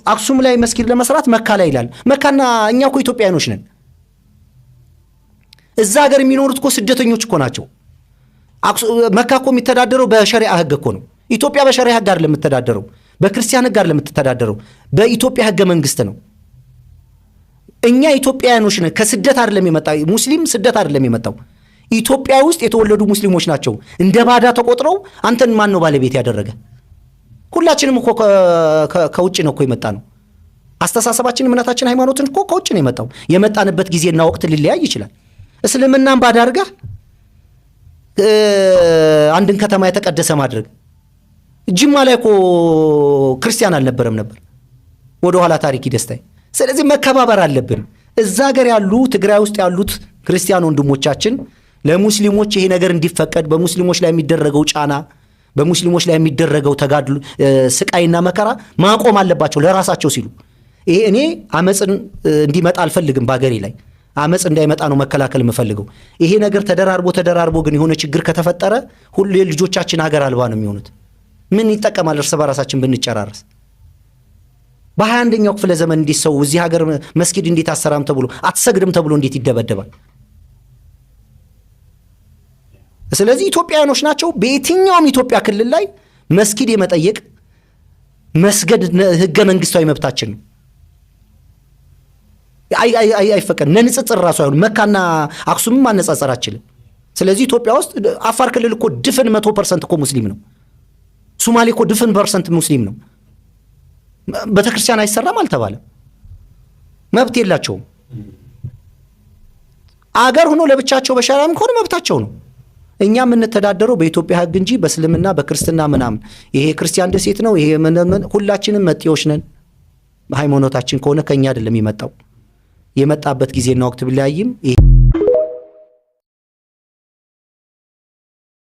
አክሱም ላይ መስጊድ ለመስራት መካ ላይ ይላል። መካና እኛ እኮ ኢትዮጵያኖች ነን። እዛ ሀገር የሚኖሩት እኮ ስደተኞች እኮ ናቸው። መካ እኮ የሚተዳደረው በሸሪዓ ህግ እኮ ነው። ኢትዮጵያ በሸሪዓ ህግ አይደለም የምትተዳደረው፣ በክርስቲያን ህግ አይደለም የምትተዳደረው፣ በኢትዮጵያ ህገ መንግስት ነው። እኛ ኢትዮጵያኖች ነን። ከስደት አይደለም የመጣው ሙስሊም፣ ስደት አይደለም የመጣው። ኢትዮጵያ ውስጥ የተወለዱ ሙስሊሞች ናቸው እንደ ባዳ ተቆጥረው አንተን ማን ነው ባለቤት ያደረገ? ሁላችንም እኮ ከውጭ ነው እኮ የመጣ ነው። አስተሳሰባችን፣ እምነታችን፣ ሃይማኖትን እኮ ከውጭ ነው የመጣው። የመጣንበት ጊዜና ወቅት ሊለያይ ይችላል። እስልምናን ባዳ አድርገህ አንድን ከተማ የተቀደሰ ማድረግ። ጅማ ላይ እኮ ክርስቲያን አልነበረም ነበር፣ ወደ ኋላ ታሪክ ይደስታይ። ስለዚህ መከባበር አለብን። እዛ ሀገር ያሉ ትግራይ ውስጥ ያሉት ክርስቲያን ወንድሞቻችን ለሙስሊሞች ይሄ ነገር እንዲፈቀድ፣ በሙስሊሞች ላይ የሚደረገው ጫና፣ በሙስሊሞች ላይ የሚደረገው ተጋድሎ፣ ስቃይና መከራ ማቆም አለባቸው ለራሳቸው ሲሉ። ይሄ እኔ አመጽን እንዲመጣ አልፈልግም። በአገሬ ላይ አመጽ እንዳይመጣ ነው መከላከል የምፈልገው። ይሄ ነገር ተደራርቦ ግን የሆነ ችግር ከተፈጠረ ሁሉ ልጆቻችን ሀገር አልባ ነው የሚሆኑት። ምን ይጠቀማል እርስ በራሳችን ብንጨራረስ? በ21ኛው ክፍለ ዘመን እንዴት ሰው እዚህ ሀገር መስጊድ እንዴት አሰራም ተብሎ አትሰግድም ተብሎ እንዴት ይደበደባል? ስለዚህ ኢትዮጵያውያኖች ናቸው። በየትኛውም ኢትዮጵያ ክልል ላይ መስጊድ የመጠየቅ መስገድ ህገ መንግስታዊ መብታችን ነው። አይፈቀድ ለንጽጽር ራሱ አይሆን። መካና አክሱምም ማነጻጸር አችልም። ስለዚህ ኢትዮጵያ ውስጥ አፋር ክልል እኮ ድፍን 100% እኮ ሙስሊም ነው። ሶማሌ እኮ ድፍን % ሙስሊም ነው። ቤተክርስቲያን አይሰራም አልተባለም። መብት የላቸውም። አገር ሆኖ ለብቻቸው በሸራም ከሆነ መብታቸው ነው። እኛ የምንተዳደረው በኢትዮጵያ ህግ እንጂ በእስልምና በክርስትና ምናምን ይሄ ክርስቲያን ደሴት ነው ይሄ ሁላችንም መጤዎች ነን። ሃይማኖታችን ከሆነ ከኛ አይደለም የመጣው። የመጣበት ጊዜና ወቅት ቢለያይም